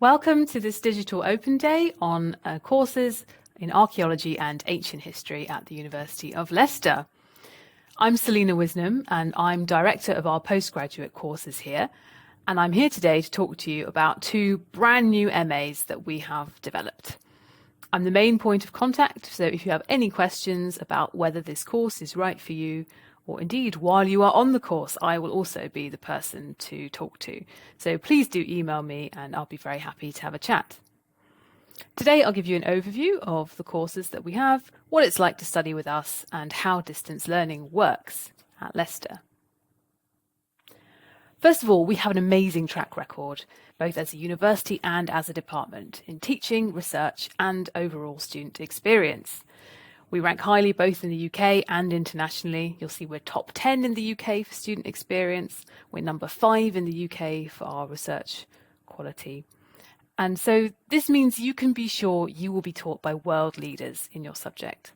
Welcome to this digital open day on courses in Archaeology and Ancient History at the University of Leicester. I'm Selena Wisnom and I'm Director of our postgraduate courses here, and I'm here today to talk to you about two brand new MAs that we have developed. I'm the main point of contact, so if you have any questions about whether this course is right for you, or indeed while you are on the course, I will also be the person to talk to. So please do email me and I'll be very happy to have a chat. Today I'll give you an overview of the courses that we have, what it's like to study with us, and how distance learning works at Leicester. First of all, we have an amazing track record, both as a university and as a department, in teaching, research, and overall student experience. We rank highly both in the UK and internationally. You'll see we're top 10 in the UK for student experience. We're number 5 in the UK for our research quality. And so this means you can be sure you will be taught by world leaders in your subject.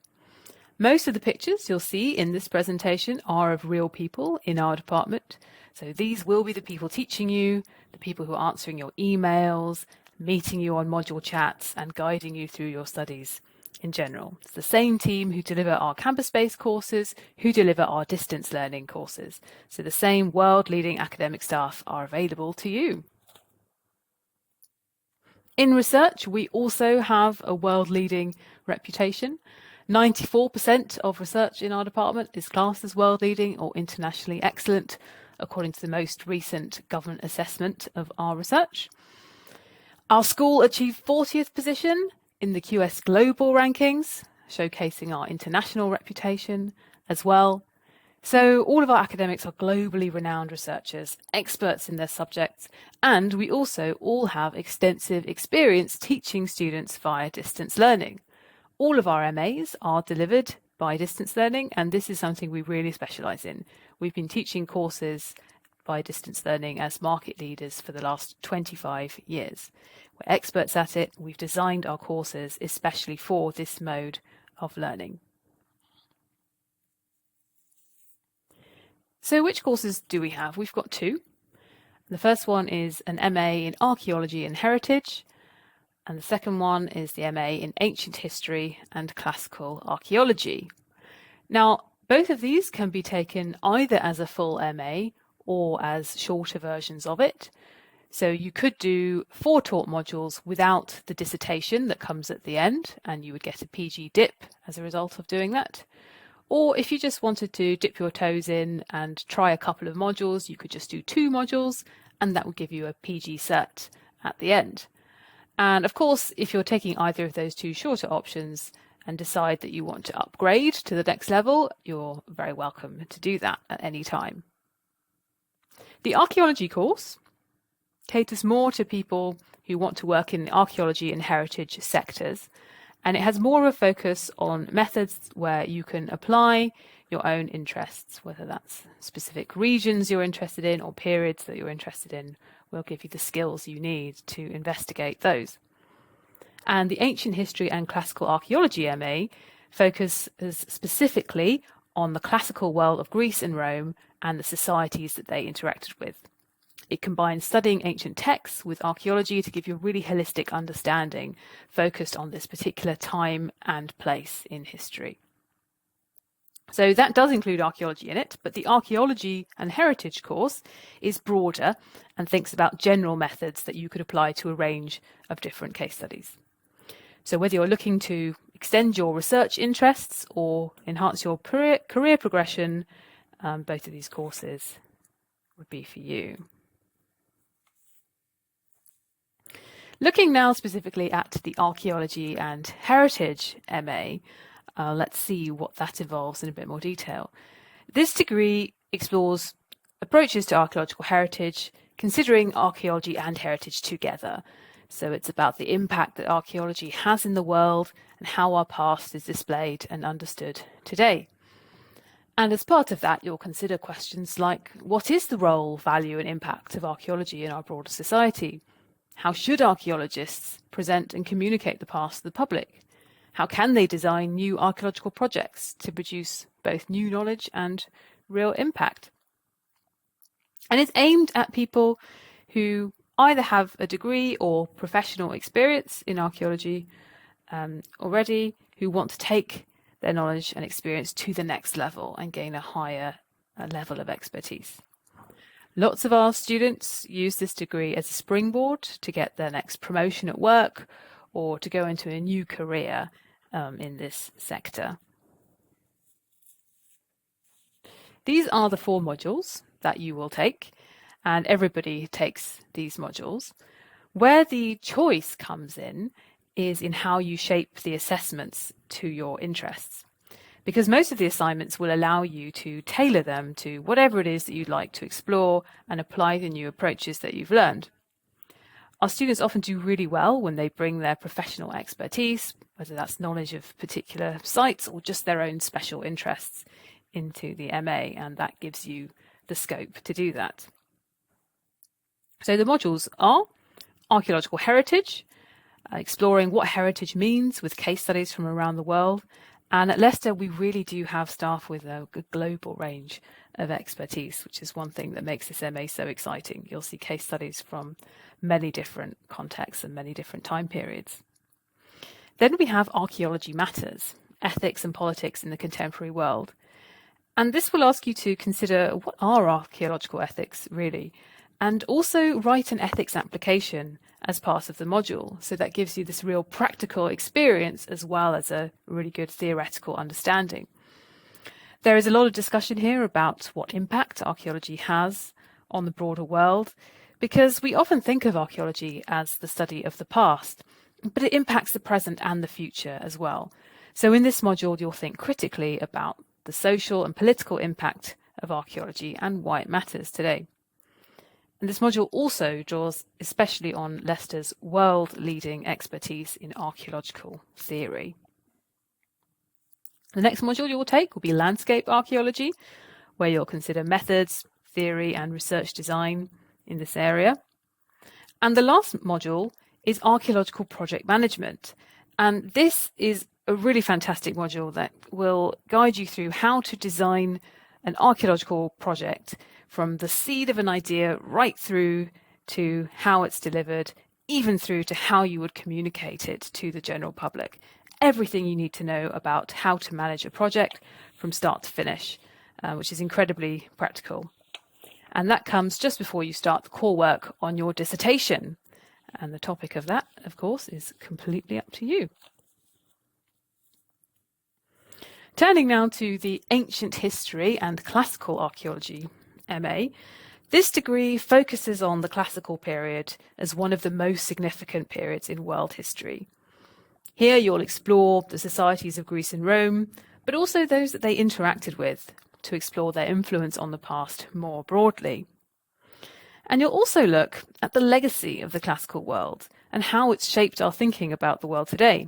Most of the pictures you'll see in this presentation are of real people in our department. So these will be the people teaching you, the people who are answering your emails, meeting you on module chats, and guiding you through your studies. In general, it's the same team who deliver our campus-based courses, who deliver our distance learning courses. So the same world-leading academic staff are available to you. In research, we also have a world-leading reputation. 94% of research in our department is classed as world-leading or internationally excellent, according to the most recent government assessment of our research. Our school achieved 40th position in the QS Global rankings, showcasing our international reputation as well. So all of our academics are globally renowned researchers, experts in their subjects, and we also all have extensive experience teaching students via distance learning. All of our MAs are delivered by distance learning, and this is something we really specialise in. We've been teaching courses by distance learning as market leaders for the last 25 years. We're experts at it. We've designed our courses especially for this mode of learning. So which courses do we have? We've got two. The first one is an MA in Archaeology and Heritage, and the second one is the MA in Ancient History and Classical Archaeology. Now, both of these can be taken either as a full MA or as shorter versions of it. So you could do 4 taught modules without the dissertation that comes at the end, and you would get a PG dip as a result of doing that. Or if you just wanted to dip your toes in and try a couple of modules, you could just do 2 modules, and that would give you a PG cert at the end. And of course, if you're taking either of those 2 shorter options and decide that you want to upgrade to the next level, you're very welcome to do that at any time. The archaeology course caters more to people who want to work in the archaeology and heritage sectors, and it has more of a focus on methods where you can apply your own interests, whether that's specific regions you're interested in or periods that you're interested in. We'll give you the skills you need to investigate those. And the Ancient History and Classical Archaeology MA focuses specifically on the classical world of Greece and Rome and the societies that they interacted with. It combines studying ancient texts with archaeology to give you a really holistic understanding focused on this particular time and place in history. So that does include archaeology in it, but the Archaeology and Heritage course is broader and thinks about general methods that you could apply to a range of different case studies. So whether you're looking to extend your research interests or enhance your career progression, both of these courses would be for you. Looking now specifically at the Archaeology and Heritage MA, let's see what that involves in a bit more detail. This degree explores approaches to archaeological heritage, considering archaeology and heritage together. So it's about the impact that archaeology has in the world and how our past is displayed and understood today. And as part of that, you'll consider questions like, what is the role, value and impact of archaeology in our broader society? How should archaeologists present and communicate the past to the public? How can they design new archaeological projects to produce both new knowledge and real impact? And it's aimed at people who either have a degree or professional experience in archaeology already, who want to take their knowledge and experience to the next level and gain a higher level of expertise. Lots of our students use this degree as a springboard to get their next promotion at work or to go into a new career in this sector. These are the 4 modules that you will take, and everybody takes these modules. Where the choice comes in is in how you shape the assessments to your interests, because most of the assignments will allow you to tailor them to whatever it is that you'd like to explore and apply the new approaches that you've learned. Our students often do really well when they bring their professional expertise, whether that's knowledge of particular sites or just their own special interests, into the MA, and that gives you the scope to do that. So the modules are Archaeological Heritage, exploring what heritage means with case studies from around the world. And at Leicester, we really do have staff with a global range of expertise, which is one thing that makes this MA so exciting. You'll see case studies from many different contexts and many different time periods. Then we have Archaeology Matters, ethics and politics in the contemporary world. And this will ask you to consider what are archaeological ethics really, and also write an ethics application as part of the module. So that gives you this real practical experience as well as a really good theoretical understanding. There is a lot of discussion here about what impact archaeology has on the broader world, because we often think of archaeology as the study of the past, but it impacts the present and the future as well. So in this module, you'll think critically about the social and political impact of archaeology and why it matters today. And this module also draws especially on Leicester's world-leading expertise in archaeological theory. The next module you will take will be Landscape Archaeology, where you'll consider methods, theory and research design in this area. And the last module is Archaeological Project Management. And this is a really fantastic module that will guide you through how to design an archaeological project from the seed of an idea right through to how it's delivered, even through to how you would communicate it to the general public. Everything you need to know about how to manage a project from start to finish, which is incredibly practical. And that comes just before you start the core work on your dissertation. And the topic of that, of course, is completely up to you. Turning now to the Ancient History and Classical Archaeology MA, this degree focuses on the classical period as one of the most significant periods in world history. Here you'll explore the societies of Greece and Rome, but also those that they interacted with, to explore their influence on the past more broadly. And you'll also look at the legacy of the classical world and how it's shaped our thinking about the world today.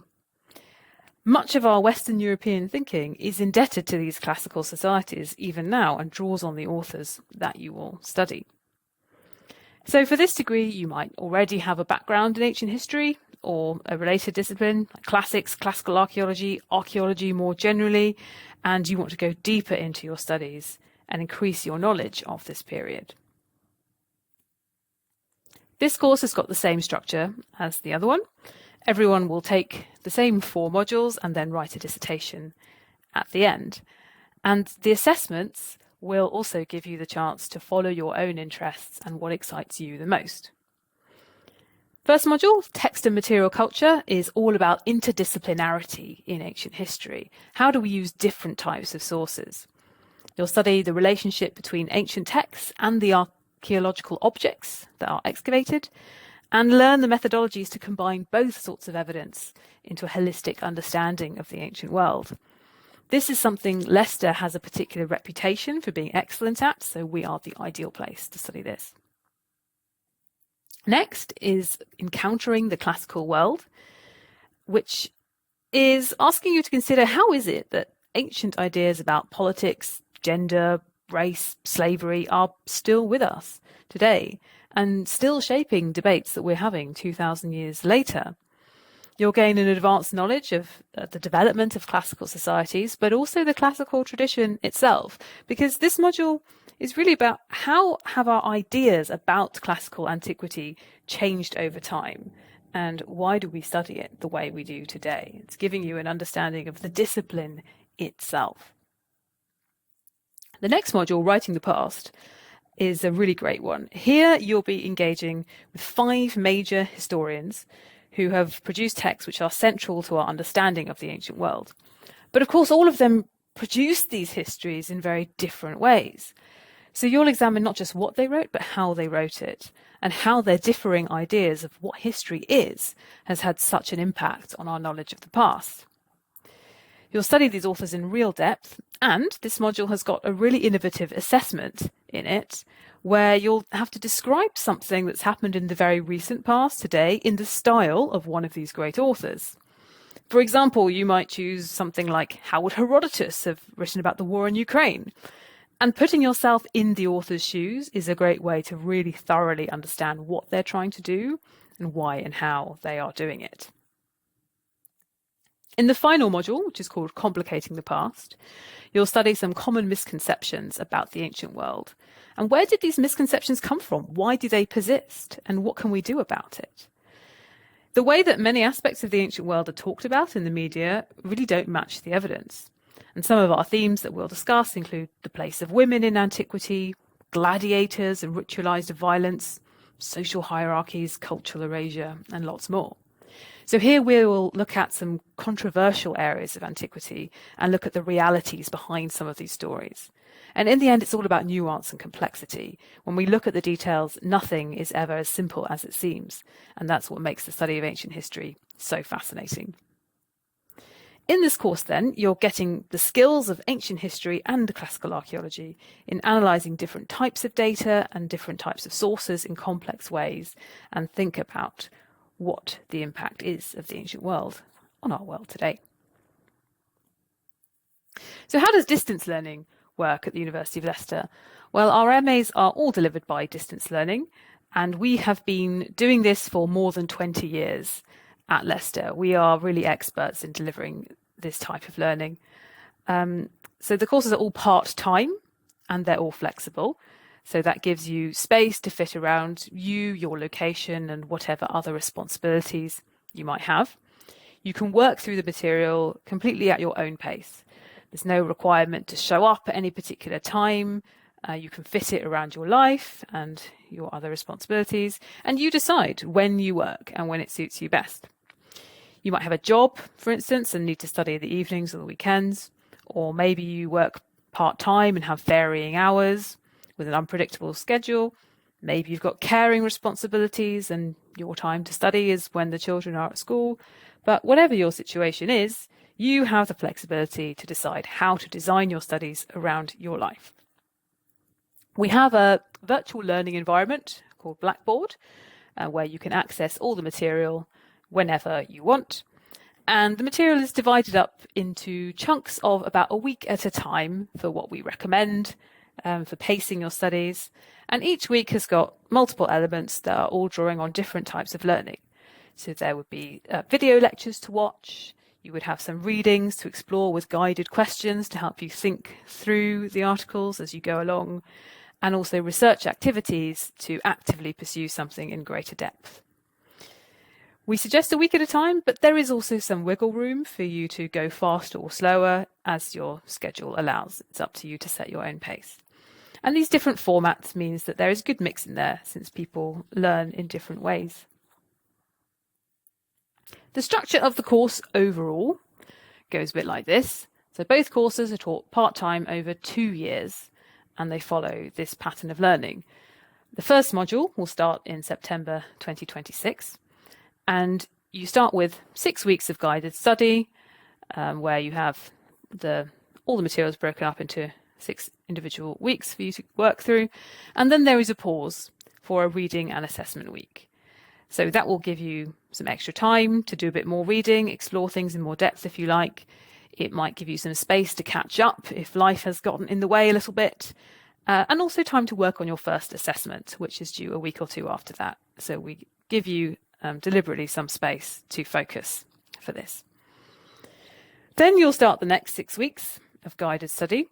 Much of our Western European thinking is indebted to these classical societies even now and draws on the authors that you will study. So for this degree, you might already have a background in ancient history or a related discipline, like classics, classical archaeology, archaeology more generally, and you want to go deeper into your studies and increase your knowledge of this period. This course has got the same structure as the other one. Everyone will take the same 4 modules and then write a dissertation at the end. And the assessments will also give you the chance to follow your own interests and what excites you the most. First module, Text and Material Culture, is all about interdisciplinarity in ancient history. How do we use different types of sources? You'll study the relationship between ancient texts and the archaeological objects that are excavated, and learn the methodologies to combine both sorts of evidence into a holistic understanding of the ancient world. This is something Leicester has a particular reputation for being excellent at, so we are the ideal place to study this. Next is Encountering the Classical World, which is asking you to consider how is it that ancient ideas about politics, gender, race, slavery are still with us today and still shaping debates that we're having 2,000 years later. You'll gain an advanced knowledge of the development of classical societies, but also the classical tradition itself, because this module is really about how have our ideas about classical antiquity changed over time, and why do we study it the way we do today? It's giving you an understanding of the discipline itself. The next module, Writing the Past, is a really great one. Here you'll be engaging with 5 major historians who have produced texts which are central to our understanding of the ancient world. But of course, all of them produced these histories in very different ways. So you'll examine not just what they wrote, but how they wrote it, and how their differing ideas of what history is has had such an impact on our knowledge of the past. You'll study these authors in real depth, and this module has got a really innovative assessment in it, where you'll have to describe something that's happened in the very recent past today in the style of one of these great authors. For example, you might choose something like, how would Herodotus have written about the war in Ukraine? And putting yourself in the author's shoes is a great way to really thoroughly understand what they're trying to do and why and how they are doing it. In the final module, which is called Complicating the Past, you'll study some common misconceptions about the ancient world. And where did these misconceptions come from? Why do they persist? And what can we do about it? The way that many aspects of the ancient world are talked about in the media really don't match the evidence. And some of our themes that we'll discuss include the place of women in antiquity, gladiators and ritualized violence, social hierarchies, cultural erasure, and lots more. So here we will look at some controversial areas of antiquity and look at the realities behind some of these stories. And in the end, it's all about nuance and complexity. When we look at the details, nothing is ever as simple as it seems. And that's what makes the study of ancient history so fascinating. In this course, then, you're getting the skills of ancient history and classical archaeology in analysing different types of data and different types of sources in complex ways, and think about what the impact is of the ancient world on our world today. So how does distance learning work at the University of Leicester? Well, our MAs are all delivered by distance learning, and we have been doing this for more than 20 years at Leicester. We are really experts in delivering this type of learning. So the courses are all part-time and they're all flexible. So that gives you space to fit around you, your location, and whatever other responsibilities you might have. You can work through the material completely at your own pace. There's no requirement to show up at any particular time. You can fit it around your life and your other responsibilities, and you decide when you work and when it suits you best. You might have a job, for instance, and need to study in the evenings or the weekends, or maybe you work part-time and have varying hours with an unpredictable schedule. Maybe you've got caring responsibilities and your time to study is when the children are at school. But whatever your situation is, you have the flexibility to decide how to design your studies around your life. We have a virtual learning environment called Blackboard, where you can access all the material whenever you want. And the material is divided up into chunks of about a week at a time for what we recommend, for pacing your studies. And each week has got multiple elements that are all drawing on different types of learning. So there would be video lectures to watch. You would have some readings to explore with guided questions to help you think through the articles as you go along, and also research activities to actively pursue something in greater depth. We suggest a week at a time, but there is also some wiggle room for you to go faster or slower as your schedule allows. It's up to you to set your own pace. And these different formats means that there is a good mix in there, since people learn in different ways. The structure of the course overall goes a bit like this. So both courses are taught part-time over 2 years, and they follow this pattern of learning. The first module will start in September 2026, and you start with 6 weeks of guided study, where you have all the materials broken up into 6 individual weeks for you to work through, and then there is a pause for a reading and assessment week. So that will give you some extra time to do a bit more reading, explore things in more depth if you like. It might give you some space to catch up if life has gotten in the way a little bit, and also time to work on your first assessment, which is due a week or 2 after that. So we give you deliberately some space to focus for this. Then you'll start the next 6 weeks of guided study,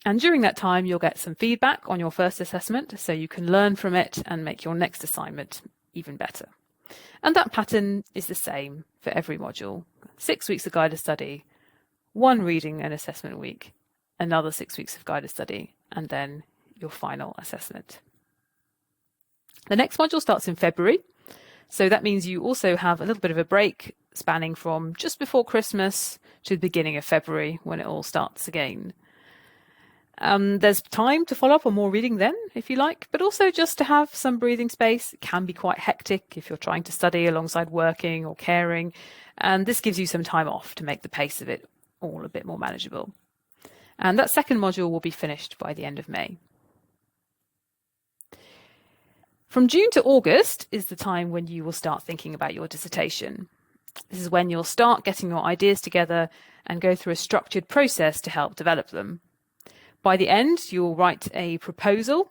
And during that time, you'll get some feedback on your first assessment, so you can learn from it and make your next assignment even better. And that pattern is the same for every module. 6 weeks of guided study, 1 reading and assessment week, another 6 weeks of guided study, and then your final assessment. The next module starts in February, so that means you also have a little bit of a break spanning from just before Christmas to the beginning of February when it all starts again. There's time to follow up on more reading then, if you like, but also just to have some breathing space. It can be quite hectic if you're trying to study alongside working or caring, and this gives you some time off to make the pace of it all a bit more manageable. And that second module will be finished by the end of May. From June to August is the time when you will start thinking about your dissertation. This is when you'll start getting your ideas together and go through a structured process to help develop them. By the end, you'll write a proposal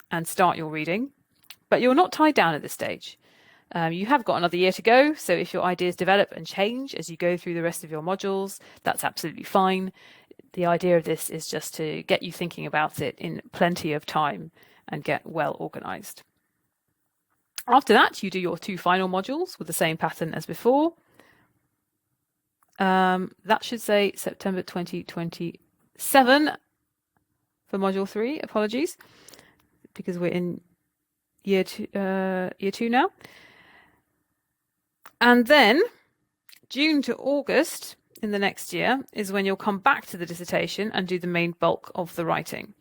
and start your reading, but you're not tied down at this stage. You have got another year to go, so if your ideas develop and change as you go through the rest of your modules, that's absolutely fine. The idea of this is just to get you thinking about it in plenty of time and get well organised. After that, you do your 2 final modules with the same pattern as before. That should say September 2027 for module 3. Apologies, because we're in year two now. And then June to August in the next year is when you'll come back to the dissertation and do the main bulk of the writing.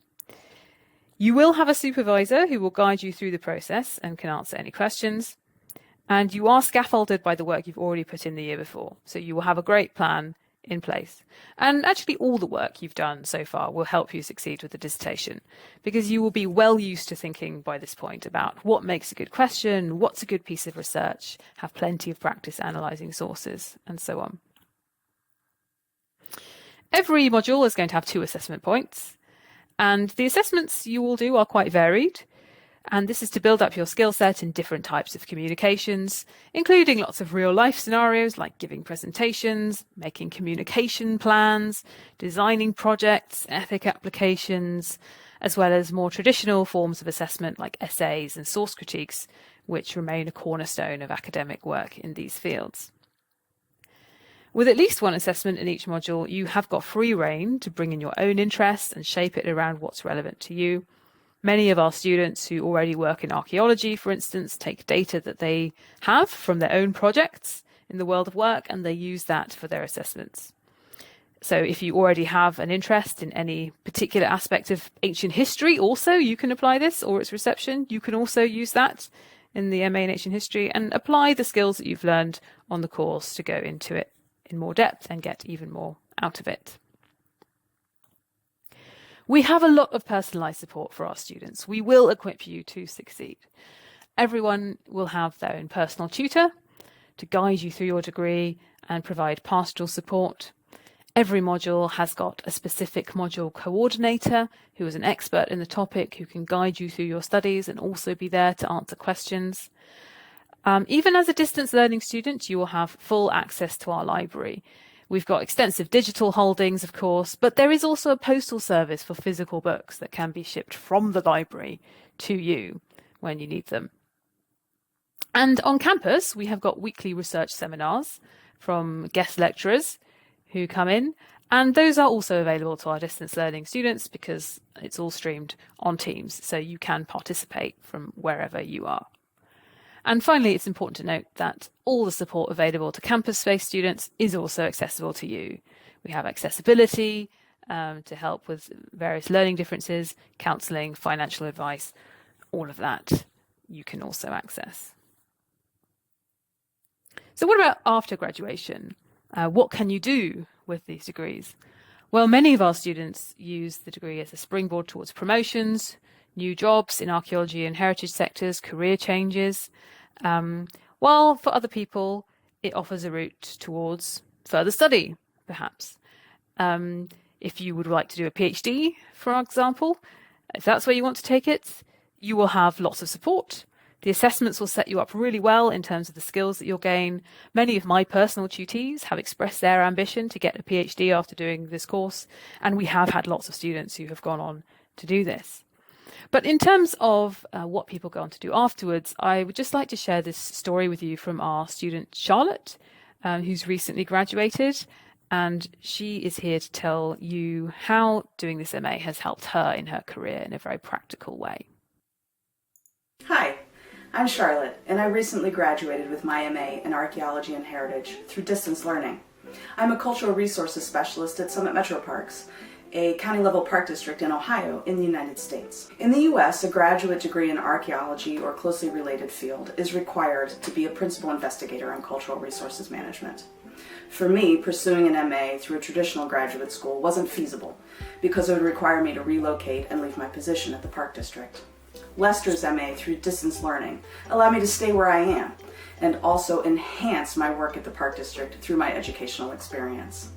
You will have a supervisor who will guide you through the process and can answer any questions. And you are scaffolded by the work you've already put in the year before. So you will have a great plan in place. And actually all the work you've done so far will help you succeed with the dissertation, because you will be well used to thinking by this point about what makes a good question, what's a good piece of research, have plenty of practice analysing sources, and so on. Every module is going to have 2 assessment points, and the assessments you will do are quite varied. And this is to build up your skill set in different types of communications, including lots of real life scenarios like giving presentations, making communication plans, designing projects, ethic applications, as well as more traditional forms of assessment like essays and source critiques, which remain a cornerstone of academic work in these fields. With at least 1 assessment in each module, you have got free rein to bring in your own interests and shape it around what's relevant to you. Many of our students who already work in archaeology, for instance, take data that they have from their own projects in the world of work, and they use that for their assessments. So if you already have an interest in any particular aspect of ancient history, also you can apply this, or its reception. You can also use that in the MA in Ancient History and apply the skills that you've learned on the course to go into it in more depth and get even more out of it. We have a lot of personalised support for our students. We will equip you to succeed. Everyone will have their own personal tutor to guide you through your degree and provide pastoral support. Every module has got a specific module coordinator who is an expert in the topic, who can guide you through your studies and also be there to answer questions. Even as a distance learning student, you will have full access to our library. We've got extensive digital holdings, of course, but there is also a postal service for physical books that can be shipped from the library to you when you need them. And on campus, we have got weekly research seminars from guest lecturers who come in, and those are also available to our distance learning students because it's all streamed on Teams, so you can participate from wherever you are. And finally, it's important to note that all the support available to campus-based students is also accessible to you. We have accessibility to help with various learning differences, counselling, financial advice, all of that you can also access. So what about after graduation? What can you do with these degrees? Well, many of our students use the degree as a springboard towards promotions, new jobs in archaeology and heritage sectors, career changes, while for other people it offers a route towards further study, perhaps. If you would like to do a PhD, for example, if that's where you want to take it, you will have lots of support The assessments will set you up really well in terms of the skills that you'll gain. Many of my personal tutees have expressed their ambition to get a PhD after doing this course, and we have had lots of students who have gone on to do this. But in terms of what people go on to do afterwards, I would just like to share this story with you from our student Charlotte, who's recently graduated, and she is here to tell you how doing this MA has helped her in her career in a very practical way. Hi, I'm Charlotte, and I recently graduated with my MA in Archaeology and Heritage through distance learning. I'm a cultural resources specialist at Summit Metro Parks, a county-level park district in Ohio in the United States. In the U.S., a graduate degree in archaeology or closely related field is required to be a principal investigator on cultural resources management. For me, pursuing an MA through a traditional graduate school wasn't feasible because it would require me to relocate and leave my position at the park district. Lester's MA through distance learning allowed me to stay where I am and also enhance my work at the park district through my educational experience.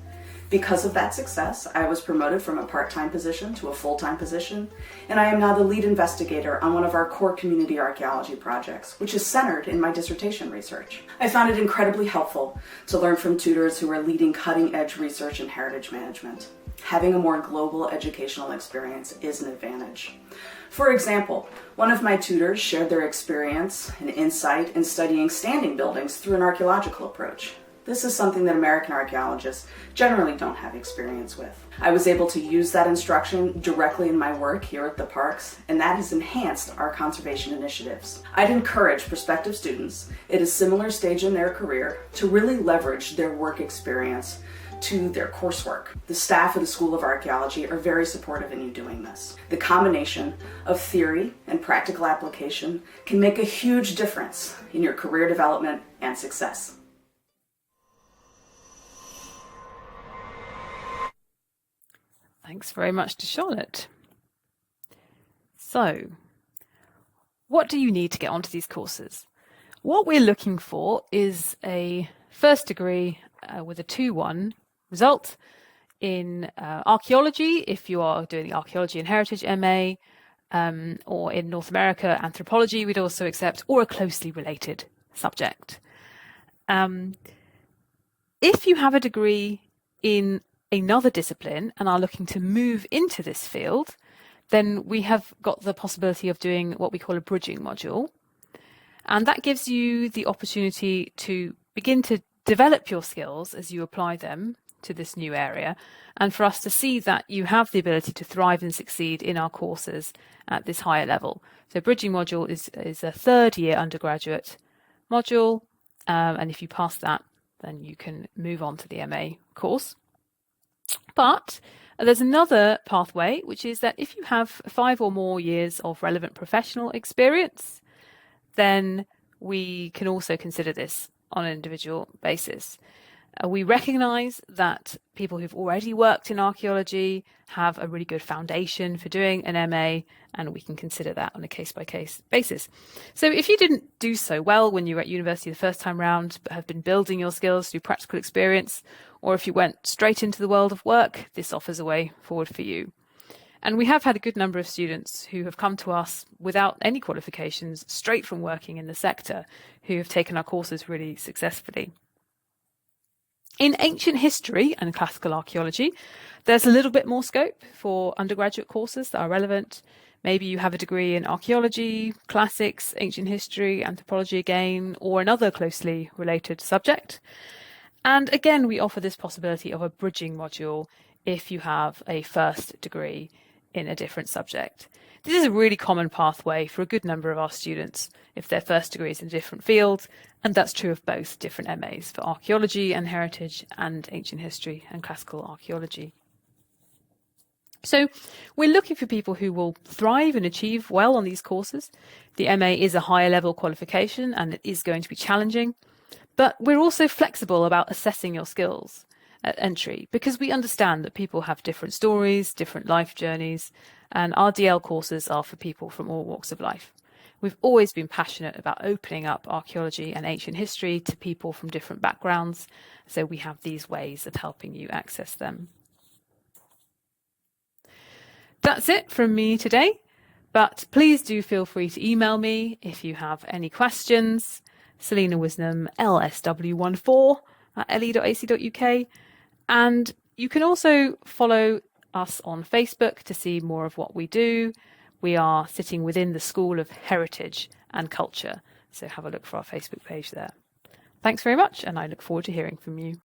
Because of that success, I was promoted from a part-time position to a full-time position, and I am now the lead investigator on one of our core community archaeology projects, which is centered in my dissertation research. I found it incredibly helpful to learn from tutors who are leading cutting-edge research in heritage management. Having a more global educational experience is an advantage. For example, one of my tutors shared their experience and insight in studying standing buildings through an archaeological approach. This is something that American archaeologists generally don't have experience with. I was able to use that instruction directly in my work here at the parks, and that has enhanced our conservation initiatives. I'd encourage prospective students at a similar stage in their career to really leverage their work experience to their coursework. The staff at the School of Archaeology are very supportive in you doing this. The combination of theory and practical application can make a huge difference in your career development and success. Thanks very much to Charlotte. So, what do you need to get onto these courses? What we're looking for is a first degree with a 2-1 result in archaeology, if you are doing the Archaeology and Heritage MA, or in North America, anthropology we'd also accept, or a closely related subject. If you have a degree in another discipline and are looking to move into this field, then we have got the possibility of doing what we call a bridging module. And that gives you the opportunity to begin to develop your skills as you apply them to this new area, and for us to see that you have the ability to thrive and succeed in our courses at this higher level. So bridging module is a 3rd-year undergraduate module, and if you pass that, then you can move on to the MA course. But there's another pathway, which is that if you have 5 or more years of relevant professional experience, then we can also consider this on an individual basis. We recognise that people who've already worked in archaeology have a really good foundation for doing an MA, and we can consider that on a case-by-case basis. So if you didn't do so well when you were at university the first time round, but have been building your skills through practical experience, or if you went straight into the world of work, this offers a way forward for you. And we have had a good number of students who have come to us without any qualifications, straight from working in the sector, who have taken our courses really successfully. In ancient history and classical archaeology, there's a little bit more scope for undergraduate courses that are relevant. Maybe you have a degree in archaeology, classics, ancient history, anthropology again, or another closely related subject. And again, we offer this possibility of a bridging module if you have a first degree in a different subject. This is a really common pathway for a good number of our students if their first degree is in a different field, and that's true of both different MAs for archaeology and heritage and ancient history and classical archaeology. So we're looking for people who will thrive and achieve well on these courses. The MA is a higher level qualification and it is going to be challenging, but we're also flexible about assessing your skills at entry because we understand that people have different stories, different life journeys, and our DL courses are for people from all walks of life. We've always been passionate about opening up archaeology and ancient history to people from different backgrounds, so we have these ways of helping you access them. That's it from me today. But please do feel free to email me if you have any questions. Selena Wisnom, LSW14 at le.ac.uk. And you can also follow us on Facebook to see more of what we do. We are sitting within the School of Heritage and Culture, so have a look for our Facebook page there. Thanks very much, and I look forward to hearing from you.